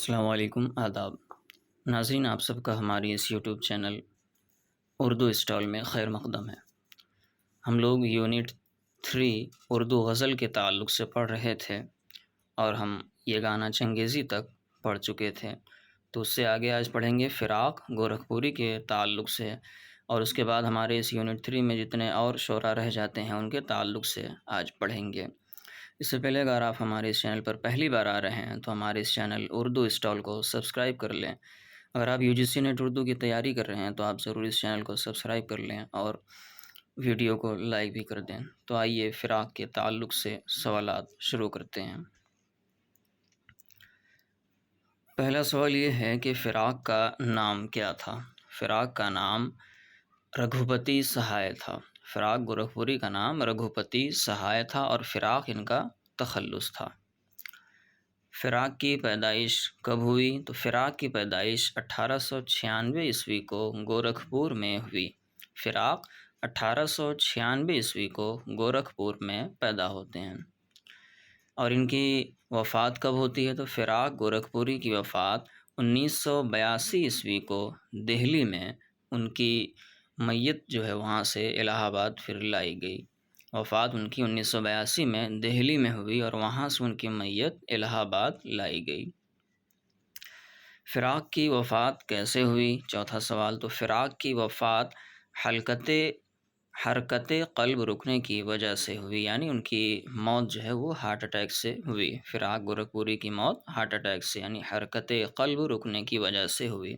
السلام علیکم، آداب ناظرین، آپ سب کا ہماری اس یوٹیوب چینل اردو اسٹال میں خیر مقدم ہے۔ ہم لوگ یونٹ 3 اردو غزل کے تعلق سے پڑھ رہے تھے اور ہم یہ گانا چنگیزی تک پڑھ چکے تھے، تو اس سے آگے آج پڑھیں گے فراق گورکھپوری کے تعلق سے، اور اس کے بعد ہمارے اس یونٹ 3 میں جتنے اور شعراء رہ جاتے ہیں ان کے تعلق سے آج پڑھیں گے۔ اس سے پہلے اگر آپ ہمارے اس چینل پر پہلی بار آ رہے ہیں تو ہمارے اس چینل اردو اسٹال کو سبسکرائب کر لیں۔ اگر آپ UGC نیٹ اردو کی تیاری کر رہے ہیں تو آپ ضرور اس چینل کو سبسکرائب کر لیں اور ویڈیو کو لائک بھی کر دیں۔ تو آئیے فراق کے تعلق سے سوالات شروع کرتے ہیں۔ پہلا سوال یہ ہے کہ فراق کا نام کیا تھا؟ فراق کا نام رگھوپتی سہائے تھا۔ فراق گورکھپوری کا نام رگھوپتی سہائے تھا اور فراق ان کا تخلص تھا۔ فراق کی پیدائش کب ہوئی؟ تو فراق کی پیدائش 1896 عیسوی کو گورکھپور میں ہوئی۔ فراق 1896 عیسوی کو گورکھپور میں پیدا ہوتے ہیں۔ اور ان کی وفات کب ہوتی ہے؟ تو فراق گورکھپوری کی وفات 1982 عیسوی کو دہلی میں ان کی میت جو ہے وہاں سے الہ آباد پھر لائی گئی۔ وفات ان کی 1982 میں دہلی میں ہوئی اور وہاں سے ان کی میت الہ آباد لائی گئی۔ فراق کی وفات کیسے ہوئی؟ چوتھا سوال، تو فراق کی وفات حرکت قلب رکنے کی وجہ سے ہوئی، یعنی ان کی موت جو ہے وہ ہارٹ اٹیک سے ہوئی۔ فراق گورکھپوری کی موت ہارٹ اٹیک سے یعنی حرکت قلب رکنے کی وجہ سے ہوئی۔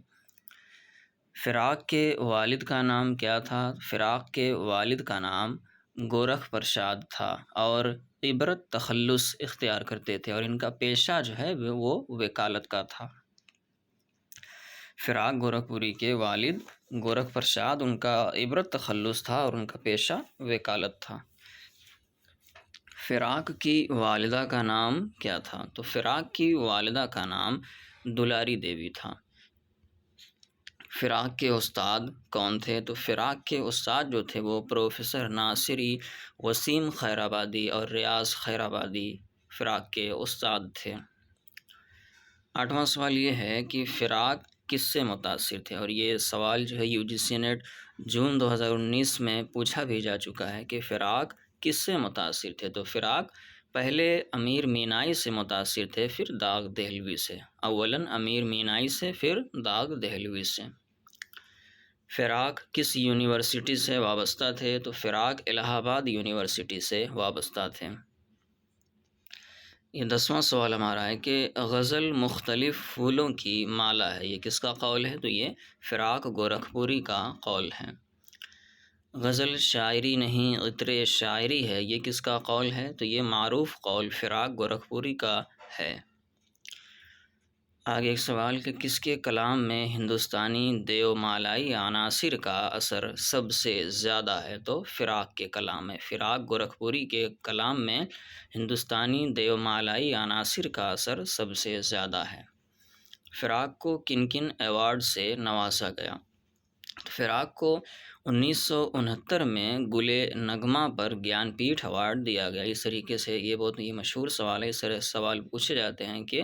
فراق کے والد کا نام کیا تھا؟ فراق کے والد کا نام گورکھ پرساد تھا اور عبرت تخلص اختیار کرتے تھے، اور ان کا پیشہ جو ہے وہ وکالت کا تھا۔ فراق گورکھپوری کے والد گورکھ پرساد، ان کا عبرت تخلص تھا اور ان کا پیشہ وکالت تھا۔ فراق کی والدہ کا نام کیا تھا؟ تو فراق کی والدہ کا نام دلاری دیوی تھا۔ فراق کے استاد کون تھے؟ تو فراق کے استاد جو تھے وہ پروفیسر ناصری، وسیم خیرآبادی اور ریاض خیرآبادی فراق کے استاد تھے۔ آٹھواں سوال یہ ہے کہ فراق کس سے متاثر تھے؟ اور یہ سوال جو ہے UGC نیٹ جون 2019 میں پوچھا بھی جا چکا ہے کہ فراق کس سے متاثر تھے؟ تو فراق پہلے امیر مینائی سے متاثر تھے، پھر داغ دہلوی سے۔ اولاً امیر مینائی سے، پھر داغ دہلوی سے۔ فراق کس یونیورسٹی سے وابستہ تھے؟ تو فراق الہ آباد یونیورسٹی سے وابستہ تھے۔ یہ 10واں سوال ہمارا ہے کہ غزل مختلف پھولوں کی مالا ہے، یہ کس کا قول ہے؟ تو یہ فراق گورکھپوری کا قول ہے۔ غزل شاعری نہیں عطر شاعری ہے، یہ کس کا قول ہے؟ تو یہ معروف قول فراق گورکھپوری کا ہے۔ آگے ایک سوال کہ کس کے کلام میں ہندوستانی دیو مالائی عناصر کا اثر سب سے زیادہ ہے؟ تو فراق کے کلام میں، فراق گورکھپوری کے کلام میں ہندوستانی دیو مالائی عناصر کا اثر سب سے زیادہ ہے۔ فراق کو کن کن ایوارڈ سے نوازا گیا؟ فراق کو 1969 میں گل نغمہ پر گیان پیٹھ ایوارڈ دیا گیا۔ اس طریقے سے یہ بہت ہی مشہور سوال ہے، اس طرح سوال پوچھے جاتے ہیں کہ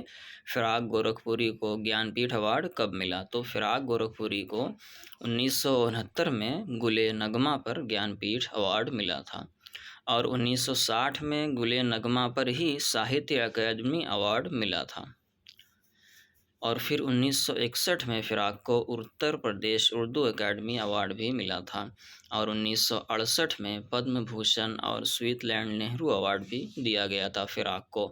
فراق گورکھپوری کو گیان پیٹھ ایوارڈ کب ملا؟ تو فراق گورکھپوری کو 1969 میں گل نغمہ پر گیان پیٹھ ایوارڈ ملا تھا، اور 1960 میں گل نغمہ پر ہی ساہتیہ اکیڈمی ایوارڈ ملا تھا، اور پھر 1961 میں فراق کو اتر پردیش اردو اکیڈمی ایوارڈ بھی ملا تھا، اور 1968 میں پدم بھوشن اور سویٹ لینڈ نہرو ایوارڈ بھی دیا گیا تھا فراق کو۔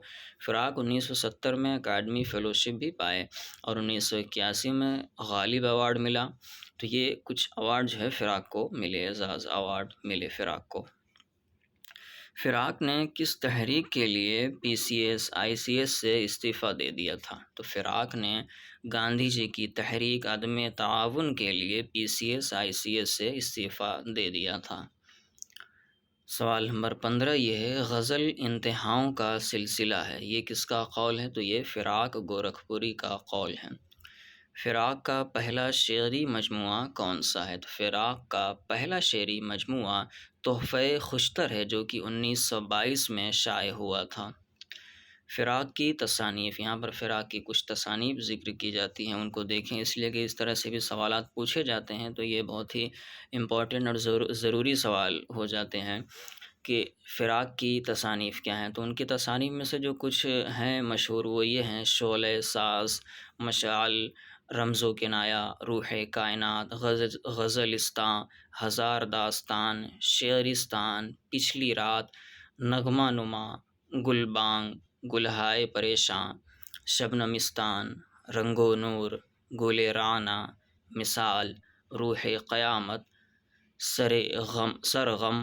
فراق 1970 میں اکیڈمی فیلوشپ بھی پائے اور 1981 میں غالب ایوارڈ ملا۔ تو یہ کچھ ایوارڈ جو ہے فراق کو ملے، اعزاز ایوارڈ ملے فراق کو۔ فراق نے کس تحریک کے لیے PCS ICS سے استعفیٰ دے دیا تھا؟ تو فراق نے گاندھی جی کی تحریک عدم تعاون کے لیے PCS ICS سے استعفیٰ دے دیا تھا۔ سوال نمبر 15 یہ ہے غزل انتہاؤں کا سلسلہ ہے، یہ کس کا قول ہے؟ تو یہ فراق گورکھپوری کا قول ہے۔ فراق کا پہلا شعری مجموعہ کون سا ہے؟ تو فراق کا پہلا شعری مجموعہ تحفہ خوشتر ہے، جو کہ 1922 میں شائع ہوا تھا۔ فراق کی تصانیف، یہاں پر فراق کی کچھ تصانیف ذکر کی جاتی ہیں، ان کو دیکھیں، اس لیے کہ اس طرح سے بھی سوالات پوچھے جاتے ہیں تو یہ بہت ہی امپورٹنٹ اور ضروری سوال ہو جاتے ہیں کہ فراق کی تصانیف کیا ہیں۔ تو ان کی تصانیف میں سے جو کچھ ہیں مشہور وہ یہ ہیں: شعلہ ساز، مشعل، رمز و کنایہ، روح کائنات، غزلستان، ہزار داستان، شعرستان، پچھلی رات، نغمہ نما، گلبانگ، گلہائے پریشاں، شبنمستان، رنگ و نور، گل رعنا، مثال، روح قیامت، سرغم،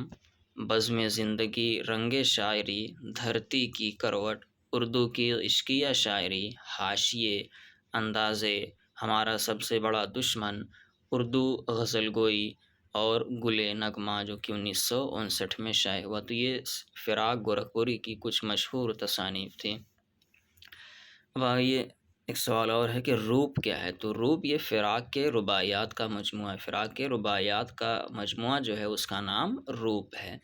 بزم زندگی، رنگ شاعری، دھرتی کی کروٹ، اردو کی عشقیہ شاعری، حاشیے، اندازے، ہمارا سب سے بڑا دشمن، اردو غزل گوئی، اور گل نغمہ جو کہ 1959 میں شائع ہوا۔ تو یہ فراق گورکھپوری کی کچھ مشہور تصانیف تھیں۔ اب آئیے ایک سوال اور ہے کہ روپ کیا ہے؟ تو روپ یہ فراق کے رباعیات کا مجموعہ ہے۔ فراق کے رباعیات کا مجموعہ جو ہے اس کا نام روپ ہے۔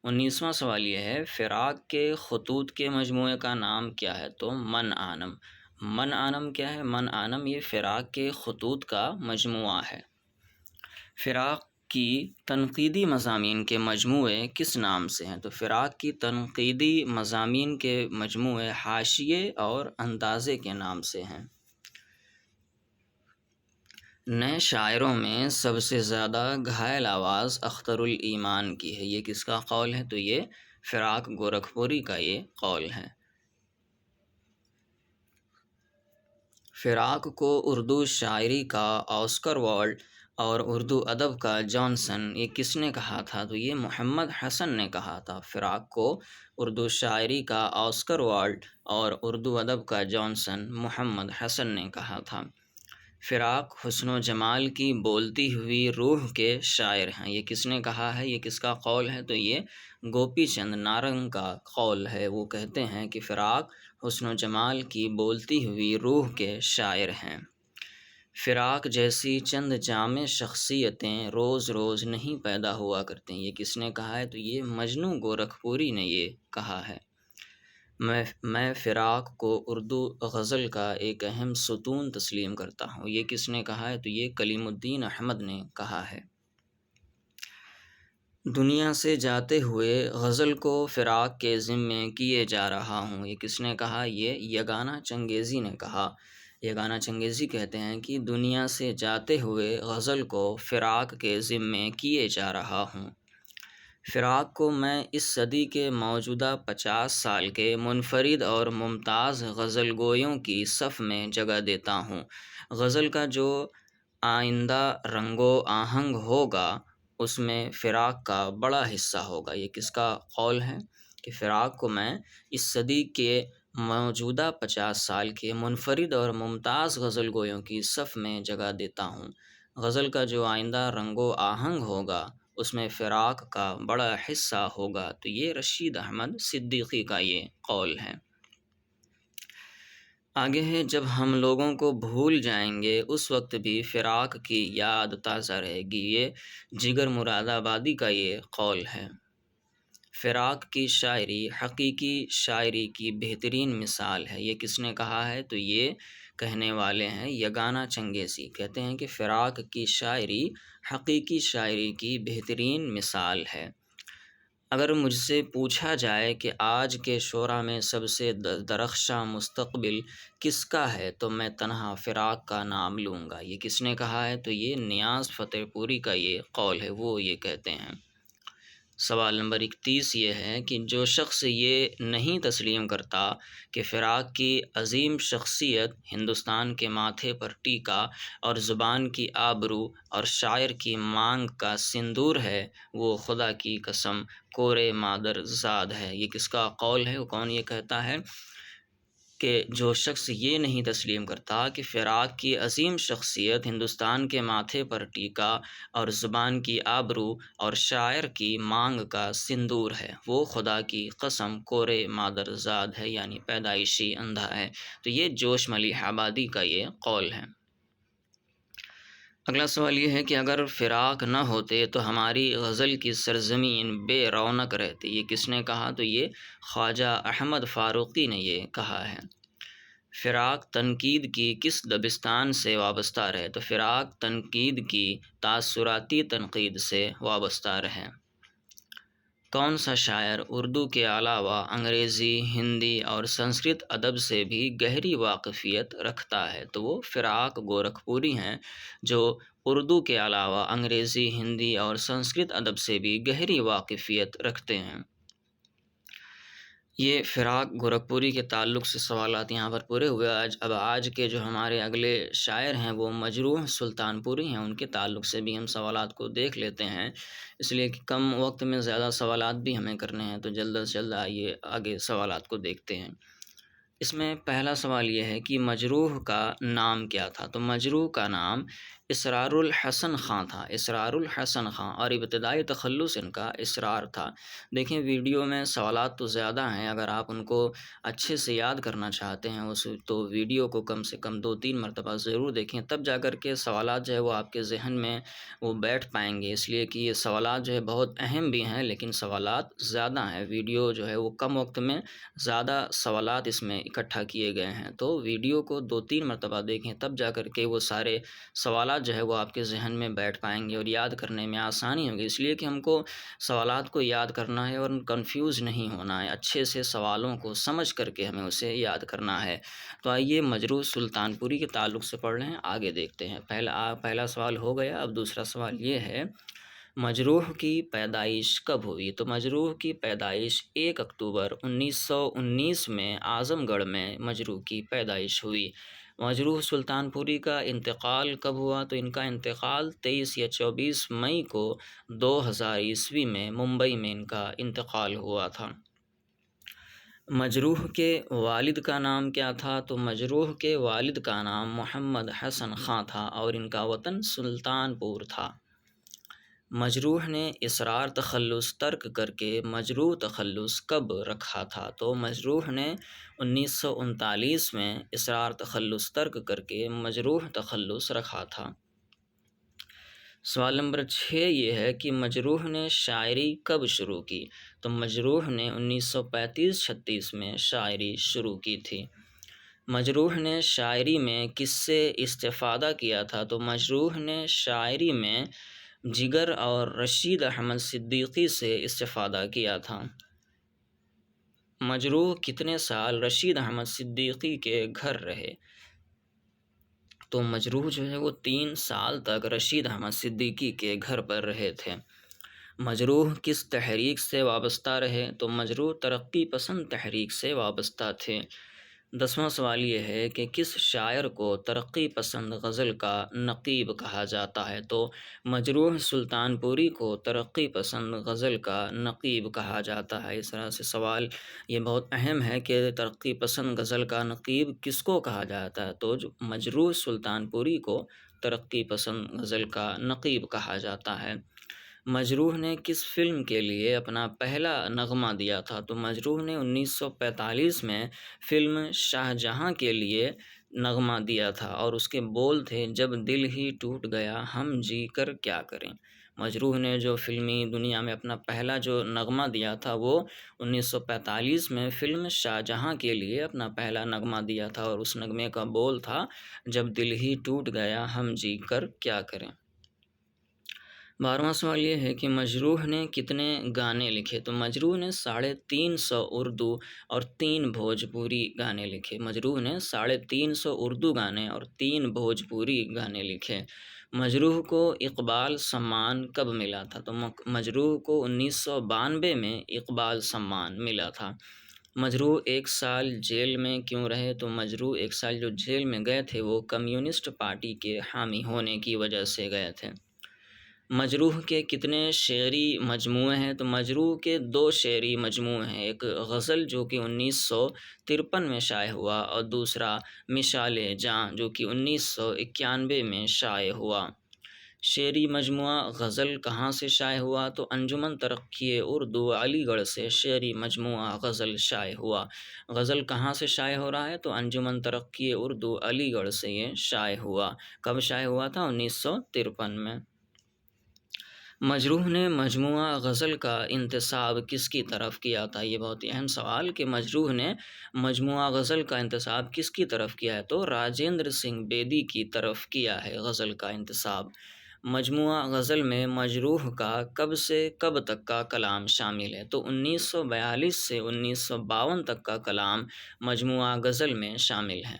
19واں سوال یہ ہے فراق کے خطوط کے مجموعے کا نام کیا ہے؟ تو من آنم۔ من آنم کیا ہے؟ من آنم یہ فراق کے خطوط کا مجموعہ ہے۔ فراق کی تنقیدی مضامین کے مجموعے کس نام سے ہیں؟ تو فراق کی تنقیدی مضامین کے مجموعے حاشیے اور اندازے کے نام سے ہیں۔ نئے شاعروں میں سب سے زیادہ گھائل آواز اختر الایمان کی ہے، یہ کس کا قول ہے؟ تو یہ فراق گورکھپوری کا یہ قول ہے۔ فراق کو اردو شاعری کا آسکر وائلڈ اور اردو ادب کا جانسن، یہ کس نے کہا تھا؟ تو یہ محمد حسن نے کہا تھا۔ فراق کو اردو شاعری کا آسکر وائلڈ اور اردو ادب کا جانسن محمد حسن نے کہا تھا۔ فراق حسن و جمال کی بولتی ہوئی روح کے شاعر ہیں، یہ کس نے کہا ہے؟ یہ کس کا قول ہے؟ تو یہ گوپی چند نارنگ کا قول ہے۔ وہ کہتے ہیں کہ فراق حسن و جمال کی بولتی ہوئی روح کے شاعر ہیں۔ فراق جیسی چند جامع شخصیتیں روز روز نہیں پیدا ہوا کرتیں، یہ کس نے کہا ہے؟ تو یہ مجنوں گورکھپوری نے یہ کہا ہے۔ میں فراق کو اردو غزل کا ایک اہم ستون تسلیم کرتا ہوں، یہ کس نے کہا ہے؟ تو یہ کلیم الدین احمد نے کہا ہے۔ دنیا سے جاتے ہوئے غزل کو فراق کے ذمے کیے جا رہا ہوں، یہ کس نے کہا؟ یہ یگانہ چنگیزی نے کہا۔ یگانہ چنگیزی کہتے ہیں کہ دنیا سے جاتے ہوئے غزل کو فراق کے ذمے کیے جا رہا ہوں۔ فراق کو میں اس صدی کے موجودہ 50 سال کے منفرد اور ممتاز غزل گویوں کی صف میں جگہ دیتا ہوں۔ غزل کا جو آئندہ رنگ و آہنگ ہوگا اس میں فراق کا بڑا حصہ ہوگا، یہ کس کا قول ہے؟ کہ فراق کو میں اس صدی کے موجودہ 50 سال کے منفرد اور ممتاز غزل گویوں کی صف میں جگہ دیتا ہوں۔ غزل کا جو آئندہ رنگ و آہنگ ہوگا اس میں فراق کا بڑا حصہ ہوگا۔ تو یہ رشید احمد صدیقی کا یہ قول ہے۔ آگے ہے جب ہم لوگوں کو بھول جائیں گے اس وقت بھی فراق کی یاد تازہ رہے گی، یہ جگر مراد آبادی کا یہ قول ہے۔ فراق کی شاعری حقیقی شاعری کی بہترین مثال ہے، یہ کس نے کہا ہے؟ تو یہ کہنے والے ہیں یگانہ چنگیزی، کہتے ہیں کہ فراق کی شاعری حقیقی شاعری کی بہترین مثال ہے۔ اگر مجھ سے پوچھا جائے کہ آج کے شعراء میں سب سے درخشاں مستقبل کس کا ہے تو میں تنہا فراق کا نام لوں گا، یہ کس نے کہا ہے؟ تو یہ نیاز فتح پوری کا یہ قول ہے، وہ یہ کہتے ہیں۔ سوال نمبر 31 یہ ہے کہ جو شخص یہ نہیں تسلیم کرتا کہ فراق کی عظیم شخصیت ہندوستان کے ماتھے پر ٹیکا اور زبان کی آبرو اور شاعر کی مانگ کا سندور ہے، وہ خدا کی قسم کورے مادر زاد ہے، یہ کس کا قول ہے؟ وہ کون یہ کہتا ہے کہ جو شخص یہ نہیں تسلیم کرتا کہ فراق کی عظیم شخصیت ہندوستان کے ماتھے پر ٹیکا اور زبان کی آبرو اور شاعر کی مانگ کا سندور ہے، وہ خدا کی قسم کورے مادر زاد ہے، یعنی پیدائشی اندھا ہے۔ تو یہ جوش ملیح آبادی کا یہ قول ہے۔ اگلا سوال یہ ہے کہ اگر فراق نہ ہوتے تو ہماری غزل کی سرزمین بے رونق رہتی، یہ کس نے کہا؟ تو یہ خواجہ احمد فاروقی نے یہ کہا ہے۔ فراق تنقید کی کس دبستان سے وابستہ رہے؟ تو فراق تنقید کی تاثراتی تنقید سے وابستہ رہے۔ کون سا شاعر اردو کے علاوہ انگریزی، ہندی اور سنسکرت ادب سے بھی گہری واقفیت رکھتا ہے؟ تو وہ فراق گورکھپوری ہیں، جو اردو کے علاوہ انگریزی، ہندی اور سنسکرت ادب سے بھی گہری واقفیت رکھتے ہیں۔ یہ فراق گورکھپوری کے تعلق سے سوالات یہاں پر پورے ہوئے۔ آج کے جو ہمارے اگلے شاعر ہیں وہ مجروح سلطان پوری ہیں، ان کے تعلق سے بھی ہم سوالات کو دیکھ لیتے ہیں، اس لیے کہ کم وقت میں زیادہ سوالات بھی ہمیں کرنے ہیں، تو جلد از جلد آئیے آگے سوالات کو دیکھتے ہیں۔ اس میں پہلا سوال یہ ہے کہ مجروح کا نام کیا تھا؟ تو مجروح کا نام اسرار الحسن خاں تھا، اسرار الحسن خاں، اور ابتدائی تخلص ان کا اسرار تھا۔ دیکھیں ویڈیو میں سوالات تو زیادہ ہیں، اگر آپ ان کو اچھے سے یاد کرنا چاہتے ہیں تو ویڈیو کو کم سے کم 2-3 مرتبہ ضرور دیکھیں، تب جا کر کے سوالات جو ہے وہ آپ کے ذہن میں وہ بیٹھ پائیں گے، اس لیے کہ یہ سوالات جو ہے بہت اہم بھی ہیں لیکن سوالات زیادہ ہیں۔ ویڈیو جو ہے وہ کم وقت میں زیادہ سوالات اس میں اکٹھا کیے گئے ہیں، تو ویڈیو کو 2-3 مرتبہ دیکھیں، تب جا کر کے وہ سارے سوالات جو ہے وہ آپ کے ذہن میں بیٹھ پائیں گے اور یاد کرنے میں آسانی ہوگی، اس لیے کہ ہم کو سوالات کو یاد کرنا ہے اور کنفیوز نہیں ہونا ہے، اچھے سے سوالوں کو سمجھ کر کے ہمیں اسے یاد کرنا ہے۔ تو آئیے مجروح سلطان پوری کے تعلق سے پڑھ رہے ہیں، آگے دیکھتے ہیں۔ پہلا سوال ہو گیا، اب دوسرا سوال یہ ہے مجروح کی پیدائش کب ہوئی؟ تو مجروح کی پیدائش 1 اکتوبر 1919 میں اعظم گڑھ میں مجروح کی پیدائش ہوئی۔ مجروح سلطان پوری کا انتقال کب ہوا؟ تو ان کا انتقال 23 یا 24 مئی کو 2000 میں ممبئی میں ان کا انتقال ہوا تھا۔ مجروح کے والد کا نام کیا تھا؟ تو مجروح کے والد کا نام محمد حسن خاں تھا اور ان کا وطن سلطان پور تھا۔ مجروح نے اسرار تخلص ترک کر کے مجروح تخلص کب رکھا تھا؟ تو مجروح نے 1939 میں اسرار تخلص ترک کر کے مجروح تخلص رکھا تھا۔ سوال نمبر 6 یہ ہے کہ مجروح نے شاعری کب شروع کی؟ تو مجروح نے 1935-36 میں شاعری شروع کی تھی۔ مجروح نے شاعری میں کس سے استفادہ کیا تھا؟ تو مجروح نے شاعری میں جگر اور رشید احمد صدیقی سے استفادہ کیا تھا۔ مجروح کتنے سال رشید احمد صدیقی کے گھر رہے؟ تو مجروح جو ہے وہ 3 سال تک رشید احمد صدیقی کے گھر پر رہے تھے۔ مجروح کس تحریک سے وابستہ رہے؟ تو مجروح ترقی پسند تحریک سے وابستہ تھے۔ 10واں سوال یہ ہے کہ کس شاعر کو ترقی پسند غزل کا نقیب کہا جاتا ہے؟ تو مجروح سلطان پوری کو ترقی پسند غزل کا نقیب کہا جاتا ہے۔ اس طرح سے سوال یہ بہت اہم ہے کہ ترقی پسند غزل کا نقیب کس کو کہا جاتا ہے؟ تو مجروح سلطان پوری کو ترقی پسند غزل کا نقیب کہا جاتا ہے۔ مجروح نے کس فلم کے لیے اپنا پہلا نغمہ دیا تھا؟ تو مجروح نے 1945 میں فلم شاہجہاں کے لیے نغمہ دیا تھا اور اس کے بول تھے جب دل ہی ٹوٹ گیا ہم جی کر کیا کریں۔ مجروح نے جو فلمی دنیا میں اپنا پہلا جو نغمہ دیا تھا وہ 1945 میں فلم شاہجہاں کے لیے اپنا پہلا نغمہ دیا تھا اور اس نغمے کا بول تھا جب دل ہی ٹوٹ گیا ہم جی کر کیا کریں۔ 12واں سوال یہ ہے کہ مجروح نے کتنے گانے لکھے؟ تو مجروح نے 350 اردو اور 3 بھوجپوری گانے لکھے۔ مجروح نے 350 اردو گانے اور 3 بھوجپوری گانے لکھے۔ مجروح کو اقبال سمان کب ملا تھا؟ تو مجروح کو 1992 میں اقبال سمان ملا تھا۔ مجروح 1 سال جیل میں کیوں رہے؟ تو مجروح 1 سال جو جیل میں گئے تھے وہ کمیونسٹ پارٹی کے حامی ہونے کی وجہ سے گئے تھے۔ مجروح کے کتنے شعری مجموعے ہیں؟ تو مجروح کے 2 شعری مجموعے ہیں، ایک غزل جو کہ 1953 میں شائع ہوا اور دوسرا مشعل جاں جو کہ 1991 میں شائع ہوا۔ شعری مجموعہ غزل کہاں سے شائع ہوا؟ تو انجمن ترقی اردو علی گڑھ سے شعری مجموعہ غزل شائع ہوا۔ غزل کہاں سے شائع ہو رہا ہے؟ تو انجمن ترقی اردو علی گڑھ سے یہ شائع ہوا۔ کب شائع ہوا تھا؟ 1953 میں۔ مجروح نے مجموعہ غزل کا انتساب کس کی طرف کیا تھا؟ یہ بہت ہی اہم سوال کہ مجروح نے مجموعہ غزل کا انتساب کس کی طرف کیا ہے؟ تو راجندر سنگھ بیدی کی طرف کیا ہے غزل کا انتساب۔ مجموعہ غزل میں مجروح کا کب سے کب تک کا کلام شامل ہے؟ تو 1942 سے 1952 تک کا کلام مجموعہ غزل میں شامل ہے۔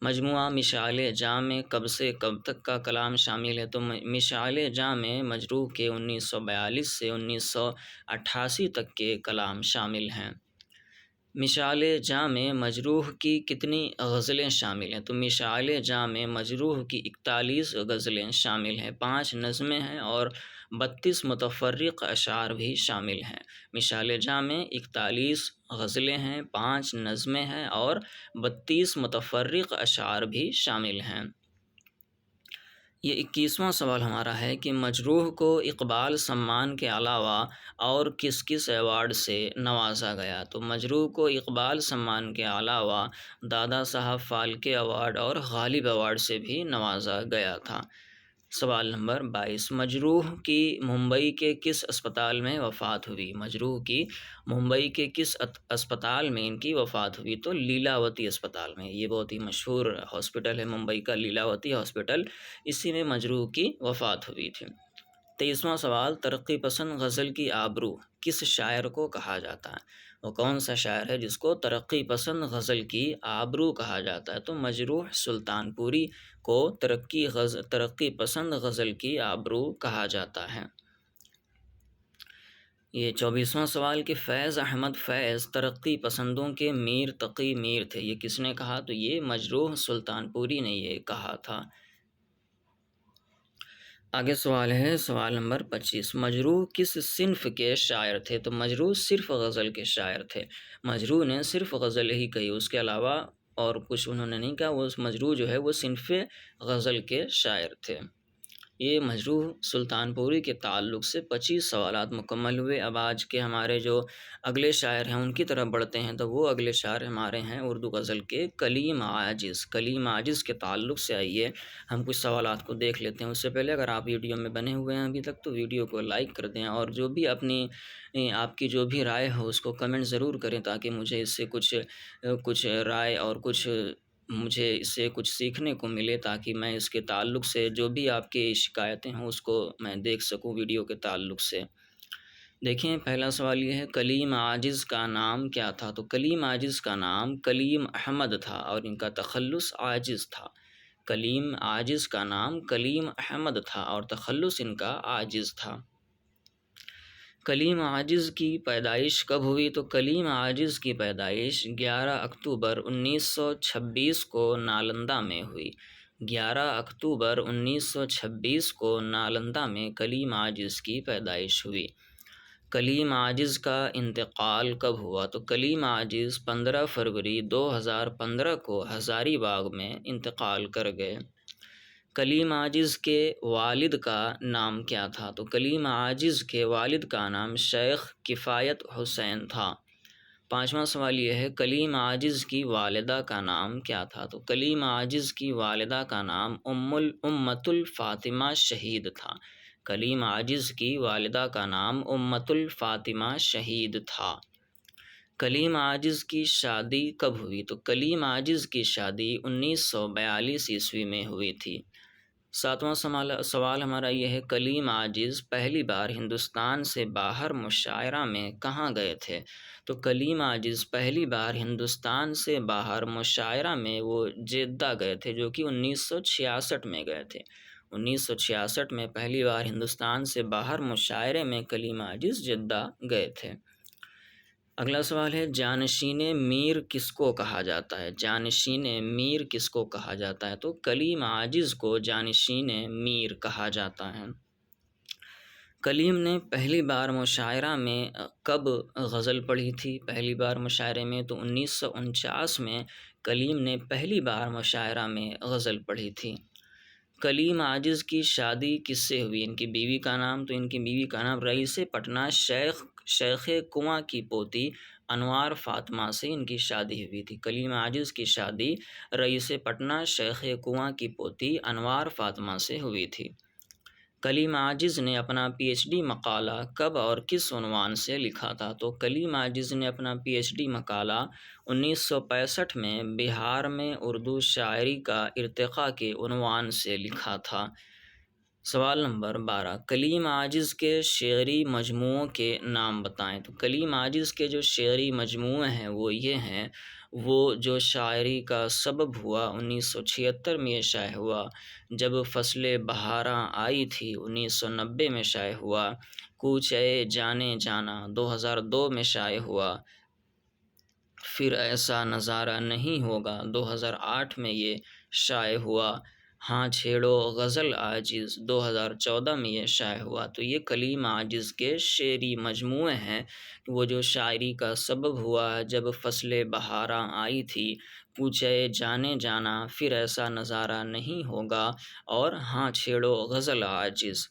مجموعہ مشعل جاں میں کب سے کب تک کا کلام شامل ہے؟ تو مشعل جاں میں مجروح کے 1942 سے 1988 تک کے کلام شامل ہیں۔ مشعل جاں میں مجروح کی کتنی غزلیں شامل ہیں؟ تو مشعل جاں میں مجروح کی 41 غزلیں شامل ہیں، 5 نظمیں ہیں اور 32 متفرق اشعار بھی شامل ہیں۔ مشعل جاں میں 41 غزلیں ہیں، 5 نظمیں ہیں اور 32 متفرق اشعار بھی شامل ہیں۔ یہ 21واں سوال ہمارا ہے کہ مجروح کو اقبال سمان کے علاوہ اور کس کس ایوارڈ سے نوازا گیا؟ تو مجروح کو اقبال سمان کے علاوہ دادا صاحب پھالکے ایوارڈ اور غالب ایوارڈ سے بھی نوازا گیا تھا۔ سوال نمبر 22، مجروح کی ممبئی کے کس اسپتال میں وفات ہوئی؟ مجروح کی ممبئی کے کس اسپتال میں ان کی وفات ہوئی؟ تو لیلاوتی اسپتال میں۔ یہ بہت ہی مشہور ہاسپٹل ہے ممبئی کا، لیلاوتی ہاسپٹل، اسی میں مجروح کی وفات ہوئی تھی۔ 23واں سوال، ترقی پسند غزل کی آبرو کس شاعر کو کہا جاتا ہے؟ وہ کون سا شاعر ہے جس کو ترقی پسند غزل کی آبرو کہا جاتا ہے؟ تو مجروح سلطان پوری کو ترقی پسند غزل کی آبرو کہا جاتا ہے۔ یہ 24واں سوال کہ فیض احمد فیض ترقی پسندوں کے میر تقی میر تھے، یہ کس نے کہا؟ تو یہ مجروح سلطان پوری نے یہ کہا تھا۔ آگے سوال ہے، سوال نمبر 25، مجروح کس صنف کے شاعر تھے؟ تو مجروح صرف غزل کے شاعر تھے۔ مجروح نے صرف غزل ہی کہی، اس کے علاوہ اور کچھ انہوں نے نہیں کہا۔ وہ مجروح جو ہے وہ صنف غزل کے شاعر تھے۔ یہ مجروح سلطان پوری کے تعلق سے 25 سوالات مکمل ہوئے۔ اب آج کے ہمارے جو اگلے شاعر ہیں ان کی طرف بڑھتے ہیں، تو وہ اگلے شاعر ہمارے ہیں اردو غزل کے کلیم عاجز۔ کلیم عاجز کے تعلق سے آئیے ہم کچھ سوالات کو دیکھ لیتے ہیں۔ اس سے پہلے اگر آپ ویڈیو میں بنے ہوئے ہیں ابھی تک تو ویڈیو کو لائک کر دیں، اور جو بھی آپ کی جو بھی رائے ہو اس کو کمنٹ ضرور کریں، تاکہ مجھے اس سے کچھ رائے اور مجھے اس سے کچھ سیکھنے کو ملے، تاکہ میں اس کے تعلق سے جو بھی آپ کی شکایتیں ہوں اس کو میں دیکھ سکوں ویڈیو کے تعلق سے۔ دیکھیں پہلا سوال یہ ہے، کلیم عاجز کا نام کیا تھا؟ تو کلیم عاجز کا نام کلیم احمد تھا اور ان کا تخلص عاجز تھا۔ کلیم عاجز کا نام کلیم احمد تھا اور تخلص ان کا عاجز تھا۔ کلیم عاجز کی پیدائش کب ہوئی؟ تو کلیم عاجز کی پیدائش 11 اکتوبر 1926 کو نالندہ میں ہوئی۔ 11 اکتوبر 1926 کو نالندہ میں کلیم عاجز کی پیدائش ہوئی۔ کلیم عاجز کا انتقال کب ہوا؟ تو کلیم عاجز 15 فروری 2015 کو ہزاری باغ میں انتقال کر گئے۔ کلیم عاجز کے والد کا نام کیا تھا؟ تو کلیم عاجز کے والد کا نام شیخ کفایت حسین تھا۔ 5واں سوال یہ ہے، کلیم عاجز کی والدہ کا نام کیا تھا؟ تو کلیم عاجز کی والدہ کا نام امت الفاطمہ شہید تھا۔ کلیم عاجز کی والدہ کا نام امت الفاطمہ شہید تھا۔ کلیم عاجز کی شادی کب ہوئی؟ تو کلیم عاجز کی شادی 1942 عیسوی میں ہوئی تھی۔ 7واں سوال ہمارا یہ ہے، کلیم عاجز پہلی بار ہندوستان سے باہر مشاعرہ میں کہاں گئے تھے؟ تو کلیم عاجز پہلی بار ہندوستان سے باہر مشاعرہ میں وہ جدہ گئے تھے، جو کہ 1966 میں گئے تھے۔ 1966 میں پہلی بار ہندوستان سے باہر مشاعرے میں کلیم عاجز جدہ گئے تھے۔ اگلا سوال ہے، جانشین میر کس کو کہا جاتا ہے؟ جانشین میر کس کو کہا جاتا ہے؟ تو کلیم عاجز کو جانشین میر کہا جاتا ہے۔ کلیم نے پہلی بار مشاعرہ میں کب غزل پڑھی تھی؟ پہلی بار مشاعرے میں تو 1949 میں کلیم نے پہلی بار مشاعرہ میں غزل پڑھی تھی۔ کلیم عاجز کی شادی کس سے ہوئی؟ ان کی بیوی کا نام، تو ان کی بیوی کا نام رئیس پٹنہ شیخ کنواں کی پوتی انوار فاطمہ سے ان کی شادی ہوئی تھی۔ کلیم عاجز کی شادی رئیس پٹنہ شیخ کنواں کی پوتی انوار فاطمہ سے ہوئی تھی۔ کلیم عاجز نے اپنا پی ایچ ڈی مقالہ کب اور کس عنوان سے لکھا تھا؟ تو کلیم عاجز نے اپنا پی ایچ ڈی مقالہ 1965 میں بہار میں اردو شاعری کا ارتقاء کے عنوان سے لکھا تھا۔ سوال نمبر 12، کلیم عاجز کے شعری مجموعوں کے نام بتائیں۔ تو کلیم عاجز کے جو شعری مجموعے ہیں وہ یہ ہیں: وہ جو شاعری کا سبب ہوا 1976 میں شائع ہوا، جب فصل بہاراں آئی تھی 1990 میں شائع ہوا، کوچ جانے جانا 2002 میں شائع ہوا، پھر ایسا نظارہ نہیں ہوگا 2008 میں یہ شائع ہوا، ہاں چھیڑو غزل عاجز 2014 میں یہ شائع ہوا۔ تو یہ کلیم عاجز کے شعری مجموعے ہیں۔ وہ جو شاعری کا سبب ہوا، جب فصل بہاراں آئی تھی، پوچھے جانے جانا، پھر ایسا نظارہ نہیں ہوگا، اور ہاں چھیڑو غزل عاجز۔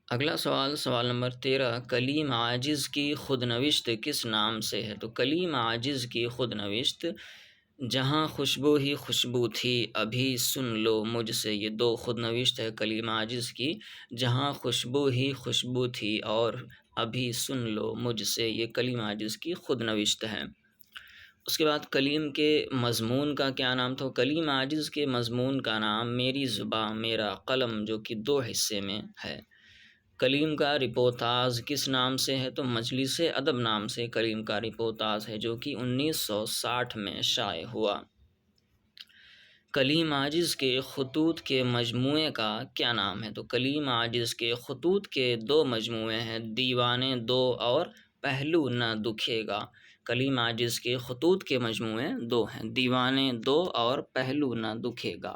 اگلا سوال، سوال نمبر 13، کلیم عاجز کی خود نوشت کس نام سے ہے؟ تو کلیم عاجز کی خود نوشت جہاں خوشبو ہی خوشبو تھی ابھی سن لو مجھ سے، یہ دو خود نوشت ہے کلیم عاجز کی۔ جہاں خوشبو ہی خوشبو تھی اور ابھی سن لو مجھ سے، یہ کلیم عاجز کی خود نوشت ہے۔ اس کے بعد کلیم کے مضمون کا کیا نام تھا؟ کلیم عاجز کے مضمون کا نام میری زباں میرا قلم، جو کہ 2 حصے میں ہے۔ کلیم کا رپورتاژ کس نام سے ہے؟ تو مجلس ادب نام سے کلیم کا رپورتاژ ہے، جو کہ 1960 میں شائع ہوا۔ کلیم عاجز کے خطوط کے مجموعے کا کیا نام ہے؟ تو کلیم عاجز کے خطوط کے 2 مجموعے ہیں، دیوانے 2 اور پہلو نہ دکھے گا۔ کلیم عاجز کے خطوط کے مجموعے 2 ہیں، دیوانے 2 اور پہلو نہ دکھے گا۔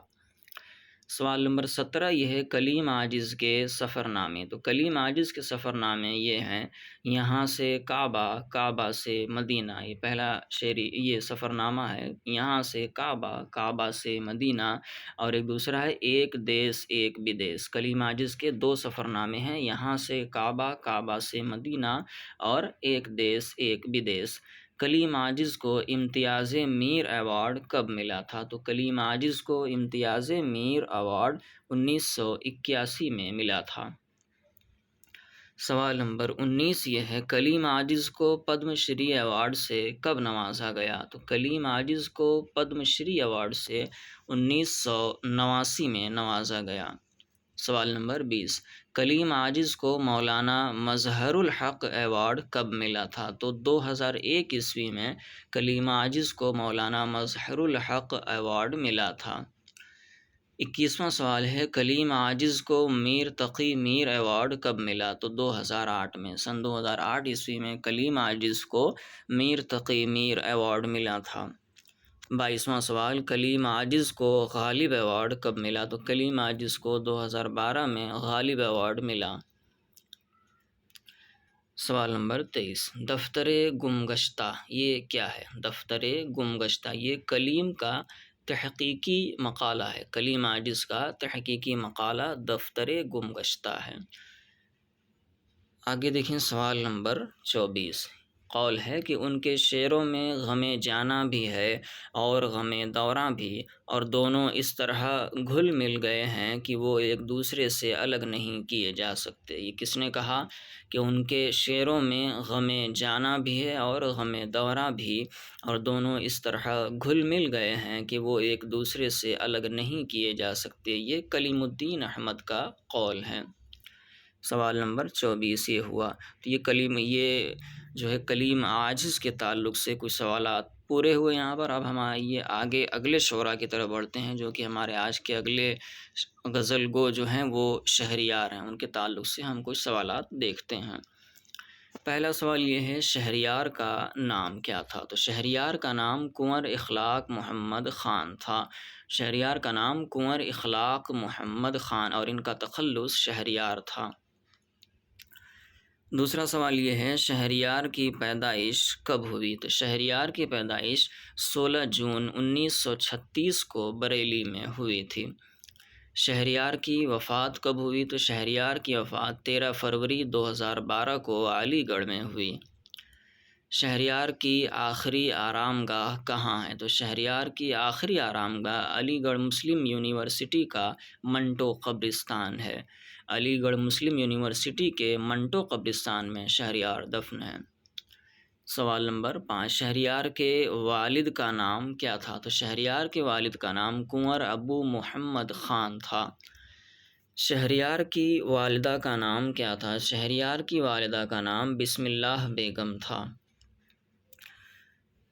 سوال نمبر 17، یہ ہے کلیم عاجز کے سفر نامے۔ تو کلیم عاجز کے سفر نامے یہ ہیں: یہاں سے کعبہ، کعبہ سے مدینہ، یہ پہلا شعری یہ سفر نامہ ہے، یہاں سے کعبہ، کعبہ سے مدینہ، اور ایک دوسرا ہے ایک دیس ایک بدیس۔ کلیم عاجز کے 2 سفر نامے ہیں، یہاں سے کعبہ، کعبہ سے مدینہ، اور ایک دیس ایک بدیس۔ کلیم عاجز کو امتیاز میر ایوارڈ کب ملا تھا؟ تو کلیم عاجز کو امتیاز میر ایوارڈ 1981 میں ملا تھا۔ سوال نمبر 19، یہ ہے کلیم عاجز کو پدم شری ایوارڈ سے کب نوازا گیا؟ تو کلیم عاجز کو پدم شری ایوارڈ سے 1989 میں نوازا گیا۔ سوال نمبر 20، کلیم عاجز کو مولانا مظہر الحق ایوارڈ کب ملا تھا؟ تو 2001 عیسوی میں کلیم عاجز کو مولانا مظہر الحق ایوارڈ ملا تھا۔ 21واں سوال ہے کلیم عاجز کو میر تقی میر ایوارڈ کب ملا؟ تو 2008 میں، سن 2008 عیسوی میں کلیم عاجز کو میر تقی میر ایوارڈ ملا تھا۔ 22واں سوال، کلیم عاجز کو غالب ایوارڈ کب ملا؟ تو کلیم عاجز کو 2012 میں غالب ایوارڈ ملا۔ سوال نمبر 23، دفتر گم گشتہ یہ کیا ہے؟ دفتر گم گشتہ یہ کلیم کا تحقیقی مقالہ ہے، کلیم عاجز کا تحقیقی مقالہ دفتر گم گشتہ ہے۔ آگے دیکھیں سوال نمبر 24، قول ہے کہ ان کے شعروں میں غم جانا بھی ہے اور غم دوراں بھی، اور دونوں اس طرح گھل مل گئے ہیں کہ وہ ایک دوسرے سے الگ نہیں کیے جا سکتے۔ یہ کس نے کہا کہ ان کے شعروں میں غم جانا بھی ہے اور غم دوراں بھی، اور دونوں اس طرح گھل مل گئے ہیں کہ وہ ایک دوسرے سے الگ نہیں کیے جا سکتے؟ یہ کلیم الدین احمد کا قول ہے۔ سوال نمبر 24 یہ ہوا۔ تو یہ جو ہے کلیم عاجز کے تعلق سے کچھ سوالات پورے ہوئے یہاں پر۔ اب ہم آئیے آگے اگلے شعراء کی طرف بڑھتے ہیں، جو کہ ہمارے آج کے اگلے غزل گو جو ہیں وہ شہریار ہیں، ان کے تعلق سے ہم کچھ سوالات دیکھتے ہیں۔ پہلا سوال یہ ہے شہریار کا نام کیا تھا؟ تو شہریار کا نام کنور اخلاق محمد خان تھا۔ شہریار کا نام کنور اخلاق محمد خان، اور ان کا تخلص شہریار تھا۔ دوسرا سوال یہ ہے شہریار کی پیدائش کب ہوئی؟ تو شہریار کی پیدائش 16 جون 1936 کو بریلی میں ہوئی تھی۔ شہریار کی وفات کب ہوئی؟ تو شہریار کی وفات 13 فروری 2012 کو علی گڑھ میں ہوئی۔ شہریار کی آخری آرام گاہ کہاں ہے؟ تو شہریار کی آخری آرام گاہ علی گڑھ مسلم یونیورسٹی کا منٹو قبرستان ہے۔ علی گڑھ مسلم یونیورسٹی کے منٹو قبرستان میں شہریار دفن ہے۔ سوال نمبر 5، شہریار کے والد کا نام کیا تھا؟ تو شہریار کے والد کا نام کنور ابو محمد خان تھا۔ شہریار کی والدہ کا نام کیا تھا؟ شہریار کی والدہ کا نام بسم اللہ بیگم تھا۔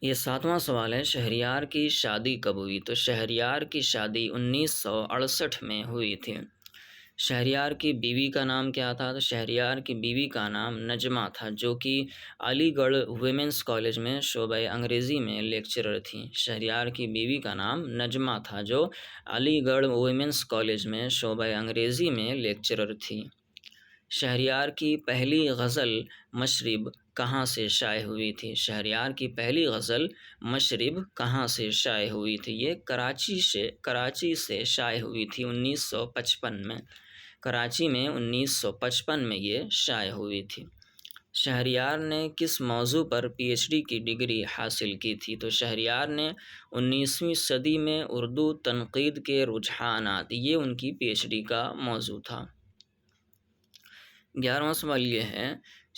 یہ 7واں سوال ہے شہریار کی شادی کب ہوئی؟ تو شہریار کی شادی 1968 میں ہوئی تھی۔ شہریار کی بیوی کا نام کیا تھا؟ تو شہریار کی بیوی کا نام نجمہ تھا، جو کہ علی گڑھ ویمنس کالج میں شعبہ انگریزی میں لیکچرر تھیں۔ شہریار کی بیوی کا نام نجمہ تھا، جو علی گڑھ ویمنس کالج میں شعبہ انگریزی میں لیکچرر تھی۔ شہریار کی پہلی غزل مشرب کہاں سے شائع ہوئی تھی؟ شہریار کی پہلی غزل مشرب کہاں سے شائع ہوئی تھی؟ یہ کراچی سے شائع ہوئی تھی 1955 میں۔ کراچی میں 1955 میں یہ شائع ہوئی تھی۔ شہریار نے کس موضوع پر پی ایچ ڈی کی ڈگری حاصل کی تھی؟ تو شہریار نے 19ویں صدی میں اردو تنقید کے رجحانات، یہ ان کی پی ایچ ڈی کا موضوع تھا۔ 11واں سوال یہ ہے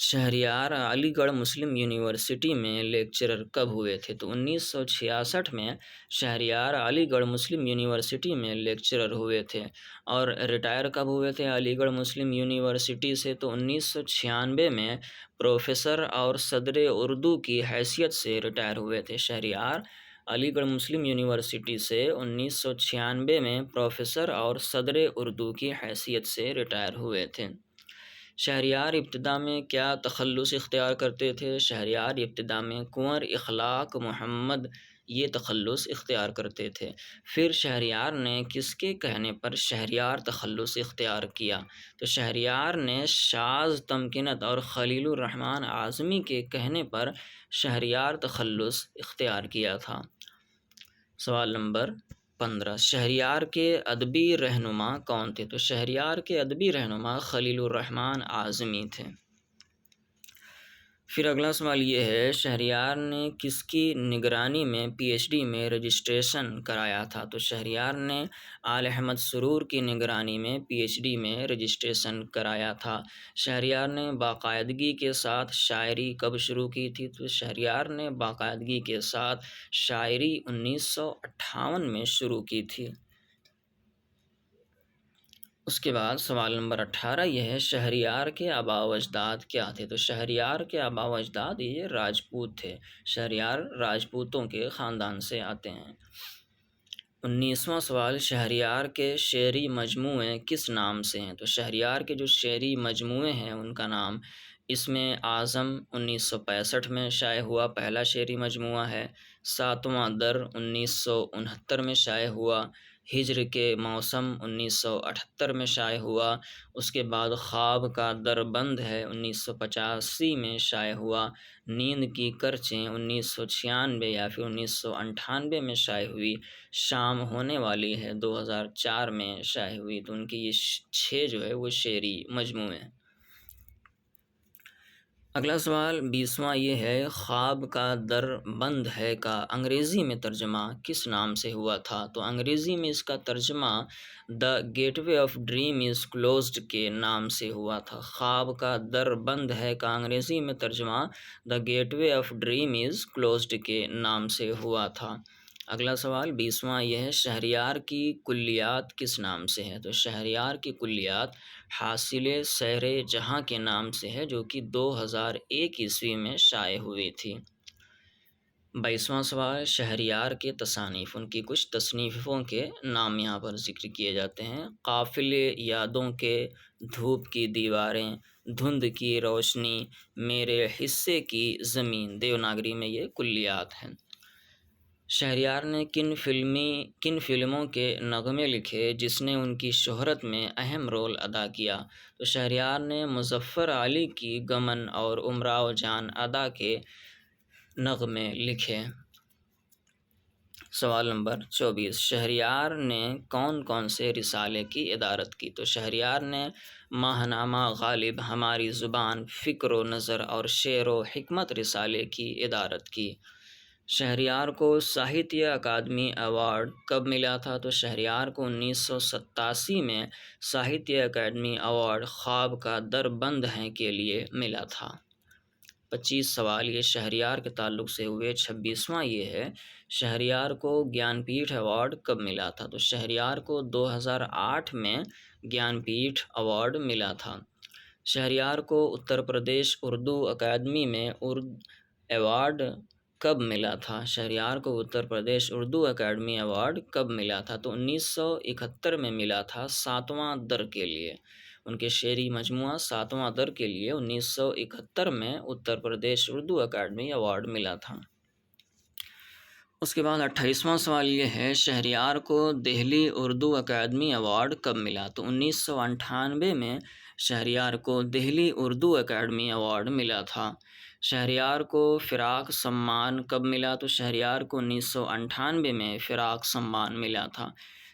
شہریار علی گڑھ مسلم یونیورسٹی میں لیکچرر کب ہوئے تھے؟ تو 1966 میں شہریار علی گڑھ مسلم یونیورسٹی میں لیکچرر ہوئے تھے۔ اور ریٹائر کب ہوئے تھے علی گڑھ مسلم یونیورسٹی سے؟ تو 1996 میں پروفیسر اور صدر اردو کی حیثیت سے ریٹائر ہوئے تھے۔ شہریار علی گڑھ مسلم یونیورسٹی سے 1996 میں پروفیسر اور صدر اردو کی حیثیت سے ریٹائر ہوئے تھے۔ شہریار ابتدا میں کیا تخلص اختیار کرتے تھے؟ شہریار ابتدا میں کنور اخلاق محمد یہ تخلص اختیار کرتے تھے۔ پھر شہریار نے کس کے کہنے پر شہریار تخلص اختیار کیا؟ تو شہریار نے شاذ تمکنت اور خلیل الرحمن اعظمی کے کہنے پر شہریار تخلص اختیار کیا تھا۔ سوال نمبر 15، شہریار کے ادبی رہنما کون تھے؟ تو شہریار کے ادبی رہنما خلیل الرحمن اعظمی تھے۔ پھر اگلا سوال یہ ہے شہریار نے کس کی نگرانی میں پی ایچ ڈی میں رجسٹریشن کرایا تھا؟ تو شہریار نے آل احمد سرور کی نگرانی میں پی ایچ ڈی میں رجسٹریشن کرایا تھا۔ شہریار نے باقاعدگی کے ساتھ شاعری کب شروع کی تھی؟ تو شہریار نے باقاعدگی کے ساتھ شاعری 1958 میں شروع کی تھی۔ اس کے بعد سوال نمبر 18 یہ ہے شہریار کے آباء و اجداد کیا تھے؟ تو شہریار کے آباء و اجداد یہ راجپوت تھے۔ شہریار راجپوتوں کے خاندان سے آتے ہیں۔ 19واں سوال شہریار کے شعری مجموعے کس نام سے ہیں؟ تو شہریار کے جو شعری مجموعے ہیں ان کا نام اسم اعظم 1965 میں شائع ہوا پہلا شعری مجموعہ ہے۔ 7واں در 1969 میں شائع ہوا۔ ہجر کے موسم 1978 میں شائع ہوا۔ اس کے بعد خواب کا دربند ہے 1985 میں شائع ہوا۔ نیند کی کرچیں 1996 یا پھر 1998 میں شائع ہوئی۔ شام ہونے والی ہے 2004 میں شائع ہوئی۔ تو ان کی یہ 6 جو ہے وہ شعری مجموعے ہیں۔ اگلا سوال 20واں یہ ہے خواب کا در بند ہے کا انگریزی میں ترجمہ کس نام سے ہوا تھا؟ تو انگریزی میں اس کا ترجمہ the gateway of dream is closed کے نام سے ہوا تھا۔ خواب کا در بند ہے کا انگریزی میں ترجمہ the gateway of dream is closed کے نام سے ہوا تھا۔ اگلا سوال 20واں یہ ہے شہریار کی کلیات کس نام سے ہے؟ تو شہریار کی کلیات حاصل سیر جہاں کے نام سے ہے، جو کہ 2001 عیسوی میں شائع ہوئی تھی۔ 22واں سوال شہریار کے تصانیف، ان کی کچھ تصنیفوں کے نام یہاں پر ذکر کیے جاتے ہیں۔ قافلے یادوں کے، دھوپ کی دیواریں، دھند کی روشنی، میرے حصے کی زمین، دیوناگری میں یہ کلیات ہیں۔ شہریار نے کن فلموں کے نغمے لکھے جس نے ان کی شہرت میں اہم رول ادا کیا؟ تو شہریار نے مظفر علی کی گمن اور امراؤ جان ادا کے نغمے لکھے۔ سوال نمبر 24، شہریار نے کون کون سے رسالے کی ادارت کی؟ تو شہریار نے ماہنامہ غالب، ہماری زبان، فکر و نظر اور شعر و حکمت رسالے کی ادارت کی۔ شہریار کو ساہتیہ اکادمی ایوارڈ کب ملا تھا؟ تو شہریار کو 1987 میں ساہتیہ اکیڈمی ایوارڈ خواب کا در بند ہے کے لیے ملا تھا۔ 25 سوال یہ شہریار کے تعلق سے ہوئے۔ 26واں یہ ہے، شہریار کو گیان پیٹھ ایوارڈ کب ملا تھا؟ تو شہریار کو 2008 میں گیان پیٹھ ایوارڈ ملا تھا۔ شہریار کو اتر پردیش اردو اکیڈمی میں ایوارڈ کب ملا تھا؟ شہریار کو اتر پردیش اردو اکیڈمی ایوارڈ کب ملا تھا؟ تو 1971 میں ملا تھا، 7واں در کے لیے۔ ان کے شعری مجموعہ 7واں در کے لیے 1971 میں اتر پردیش اردو اکیڈمی ایوارڈ ملا تھا۔ اس کے بعد 28واں سوال یہ ہے، شہریار کو دہلی اردو اکیڈمی ایوارڈ کب ملا؟ تو 1998 میں شہریار کو دہلی اردو اکیڈمی ایوارڈ ملا تھا۔ شہریار کو فراق سمان کب ملا؟ تو شہریار کو 1998 میں فراق سمان ملا تھا۔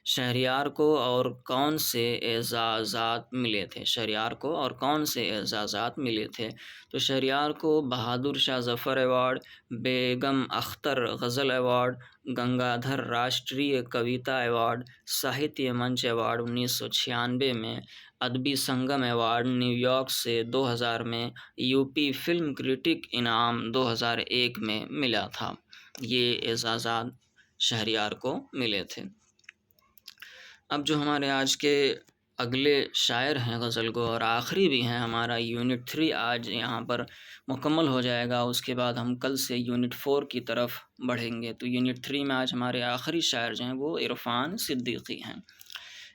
شہریار کو اور کون سے اعزازات ملے تھے؟ شہریار کو اور کون سے اعزازات ملے تھے؟ تو شہریار کو بہادر شاہ ظفر ایوارڈ، بیگم اختر غزل ایوارڈ، گنگادھر راشٹریہ کویتا ایوارڈ، ساہتیہ منچ ایوارڈ 1996 میں، ادبی سنگم ایوارڈ نیو یارک سے 2000 میں، یوپی فلم کرٹک انعام 2001 میں ملا تھا۔ یہ اعزازات شہریار کو ملے تھے۔ اب جو ہمارے آج کے اگلے شاعر ہیں غزل گو اور آخری بھی ہیں، ہمارا یونٹ 3 آج یہاں پر مکمل ہو جائے گا۔ اس کے بعد ہم کل سے یونٹ 4 کی طرف بڑھیں گے۔ تو یونٹ 3 میں آج ہمارے آخری شاعر جو ہیں وہ عرفان صدیقی ہیں۔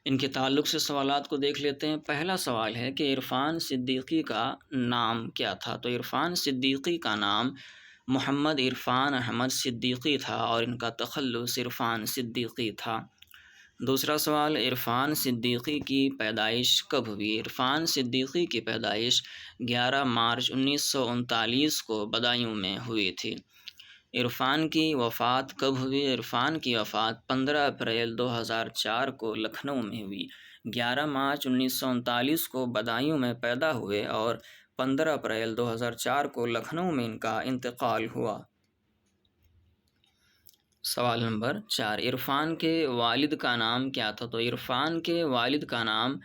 ان کے تعلق سے سوالات کو دیکھ لیتے ہیں۔ پہلا سوال ہے کہ عرفان صدیقی کا نام کیا تھا؟ تو عرفان صدیقی کا نام محمد عرفان احمد صدیقی تھا اور ان کا تخلص عرفان صدیقی تھا۔ دوسرا سوال، عرفان صدیقی کی پیدائش کب ہوئی؟ عرفان صدیقی کی پیدائش 11 مارچ 1939 کو بدایوں میں ہوئی تھی۔ عرفان کی وفات کب ہوئی؟ عرفان کی وفات 15 اپریل 2004 کو لکھنؤ میں ہوئی۔ 11 مارچ 1939 کو بدایوں میں پیدا ہوئے اور 15 اپریل 2004 کو لکھنؤ میں ان کا انتقال ہوا۔ سوال نمبر 4، عرفان کے والد کا نام کیا تھا؟ تو عرفان کے والد کا نام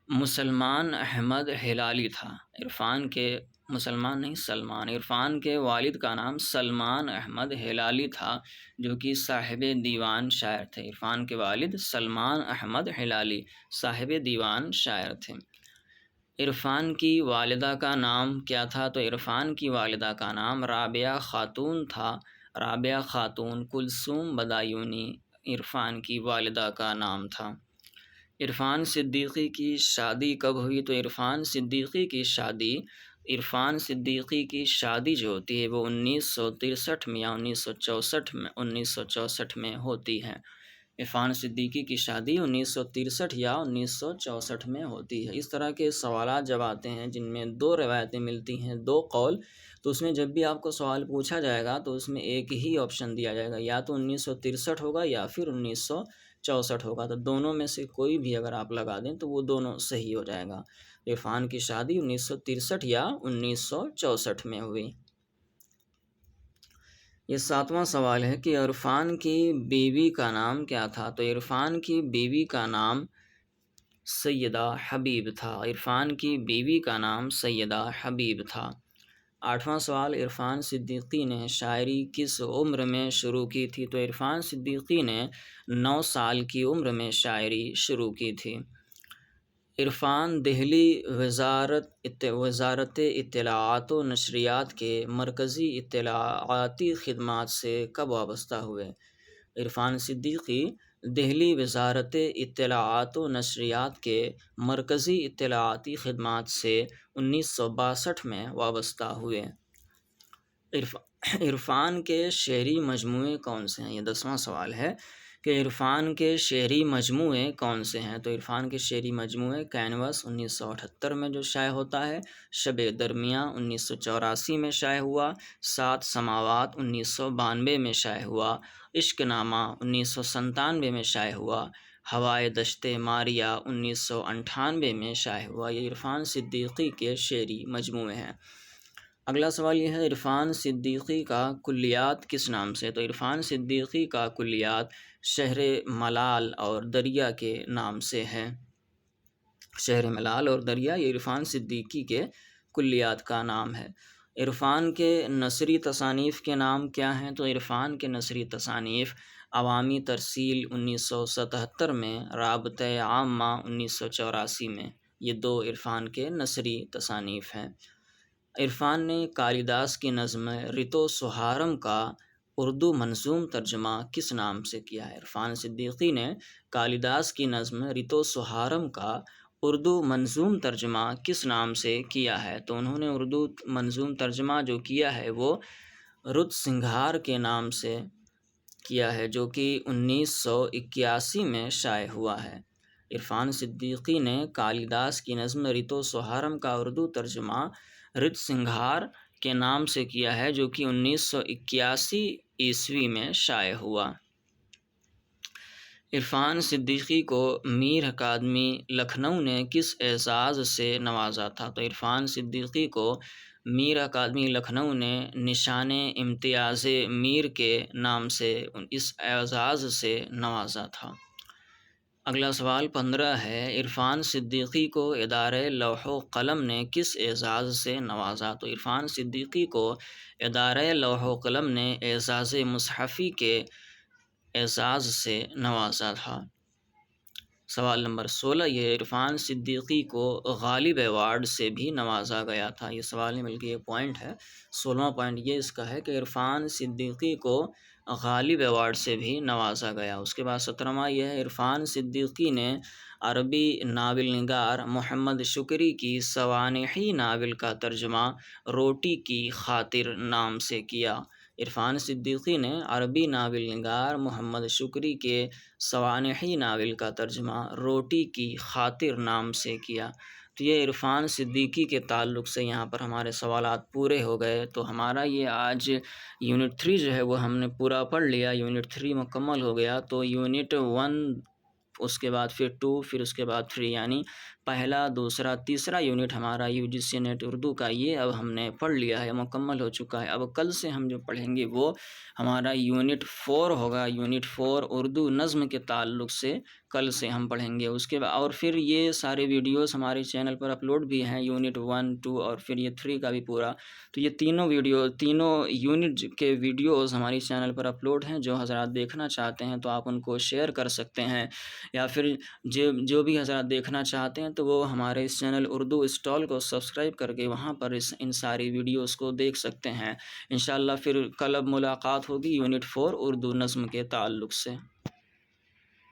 مسلمان احمد ہلالی تھا۔ عرفان کے عرفان کے والد کا نام سلمان احمد ہلالی تھا، جو کہ صاحب دیوان شاعر تھے۔ عرفان کے والد سلمان احمد ہلالی صاحب دیوان شاعر تھے۔ عرفان کی والدہ کا نام کیا تھا؟ تو عرفان کی والدہ کا نام رابعہ خاتون تھا۔ رابعہ خاتون کلثوم بدایونی عرفان کی والدہ کا نام تھا۔ عرفان صدیقی کی شادی کب ہوئی؟ تو عرفان صدیقی کی شادی جو ہوتی ہے وہ 1963 میں یا 1964 میں ہوتی ہے۔ عرفان صدیقی کی شادی 1963 یا 1964 میں ہوتی ہے۔ اس طرح کے سوالات جب آتے ہیں جن میں 2 روایتیں ملتی ہیں، 2 قول، تو اس میں جب بھی آپ کو سوال پوچھا جائے گا تو اس میں ایک ہی آپشن دیا جائے گا، یا تو 1963 ہوگا یا پھر 1964 ہوگا۔ تو دونوں میں سے کوئی بھی اگر آپ لگا دیں تو وہ دونوں صحیح ہو جائے گا۔ عرفان کی شادی 1963 یا 1964 میں ہوئی۔ یہ 7واں سوال ہے کہ عرفان کی بیوی کا نام کیا تھا؟ تو عرفان کی بیوی کا نام سیدہ حبیب تھا۔ عرفان کی بیوی کا نام سیدہ حبیب تھا۔ 8واں سوال، عرفان صدیقی نے شاعری کس عمر میں شروع کی تھی؟ تو عرفان صدیقی نے 9 سال کی عمر میں شاعری شروع کی تھی۔ عرفان دہلی وزارت اطلاعات و نشریات کے مرکزی اطلاعاتی خدمات سے کب وابستہ ہوئے؟ عرفان صدیقی دہلی وزارت اطلاعات و نشریات کے مرکزی اطلاعاتی خدمات سے 1962 میں وابستہ ہوئے۔ عرفان کے شعری مجموعے کون سے ہیں؟ یہ 10واں سوال ہے کہ عرفان کے شعری مجموعے کون سے ہیں؟ تو عرفان کے شعری مجموعے کینوس 1978 میں جو شائع ہوتا ہے، شب درمیاں 1984 میں شائع ہوا، 7 سماوات 1992 میں شائع ہوا، عشق نامہ 1997 میں شائع ہوا، ہوائے دشت ماریہ 1998 میں شائع ہوا۔ یہ عرفان صدیقی کے شعری مجموعے ہیں۔ اگلا سوال یہ ہے، عرفان صدیقی کا کلیات کس نام سے؟ تو عرفان صدیقی کا کلیات شہر ملال اور دریا کے نام سے ہے۔ شہر ملال اور دریا یہ عرفان صدیقی کے کلیات کا نام ہے۔ عرفان کے نثری تصانیف کے نام کیا ہیں؟ تو عرفان کے نثری تصانیف عوامی ترسیل 1977 میں، رابطۂ عامہ 1984 میں، یہ 2 عرفان کے نثری تصانیف ہیں۔ عرفان نے کالیداس کی نظم ریتو سہارم کا اردو منظوم ترجمہ کس نام سے کیا ہے؟ عرفان صدیقی نے کالیداس کی نظم ریتو سہارم کا اردو منظوم ترجمہ کس نام سے کیا ہے؟ تو انہوں نے اردو منظوم ترجمہ جو کیا ہے وہ رت سنگھار کے نام سے کیا ہے، جو کہ 1981 میں شائع ہوا ہے۔ عرفان صدیقی نے کالیداس کی نظم ریتو سہارم کا اردو ترجمہ رت سنگھار کے نام سے کیا ہے، جو کہ 1981 میں شائع ہوا۔ عرفان صدیقی کو میر اکادمی لکھنؤ نے کس اعزاز سے نوازا تھا؟ تو عرفان صدیقی کو میر اکادمی لکھنؤ نے نشان امتیاز میر کے نام سے اس اعزاز سے نوازا تھا۔ اگلا سوال 15 ہے، عرفان صدیقی کو ادارہ لوح و قلم نے کس اعزاز سے نوازا؟ تو عرفان صدیقی کو ادارہ لوح و قلم نے اعزاز مصحفی کے اعزاز سے نوازا تھا۔ سوال نمبر 16 یہ، عرفان صدیقی کو غالب ایوارڈ سے بھی نوازا گیا تھا۔ یہ سوال نہیں بلکہ یہ پوائنٹ ہے، 16واں پوائنٹ یہ اس کا ہے کہ عرفان صدیقی کو غالب ایوارڈ سے بھی نوازا گیا۔ اس کے بعد 17واں یہ ہے، عرفان صدیقی نے عربی ناول نگار محمد شکری کی سوانحی ناول کا ترجمہ روٹی کی خاطر نام سے کیا۔ عرفان صدیقی نے عربی ناول نگار محمد شکری کے سوانحی ناول کا ترجمہ روٹی کی خاطر نام سے کیا۔ تو یہ عرفان صدیقی کے تعلق سے یہاں پر ہمارے سوالات پورے ہو گئے۔ تو ہمارا یہ آج یونٹ 3 جو ہے وہ ہم نے پورا پڑھ لیا، یونٹ 3 مکمل ہو گیا۔ تو یونٹ 1 اس کے بعد پھر 2 پھر اس کے بعد 3، یعنی پہلا، دوسرا، تیسرا یونٹ ہمارا UGC نیٹ اردو کا یہ اب ہم نے پڑھ لیا ہے، مکمل ہو چکا ہے۔ اب کل سے ہم جو پڑھیں گے وہ ہمارا یونٹ 4 ہوگا۔ یونٹ 4 اردو نظم کے تعلق سے کل سے ہم پڑھیں گے۔ اس کے بعد اور پھر یہ سارے ویڈیوز ہمارے چینل پر اپلوڈ بھی ہیں، یونٹ 1، 2 اور پھر یہ 3 کا بھی پورا۔ تو یہ تینوں یونٹ کے ویڈیوز ہماری چینل پر اپلوڈ ہیں۔ جو حضرات دیکھنا چاہتے ہیں تو آپ ان کو شیئر کر سکتے ہیں، یا پھر جو بھی حضرات دیکھنا چاہتے ہیں تو وہ ہمارے اس چینل اردو اسٹال کو سبسکرائب کر کے وہاں پر ان ساری ویڈیوز کو دیکھ سکتے ہیں۔ انشاءاللہ پھر کل اب ملاقات ہوگی یونٹ 4 اردو نظم کے تعلق سے۔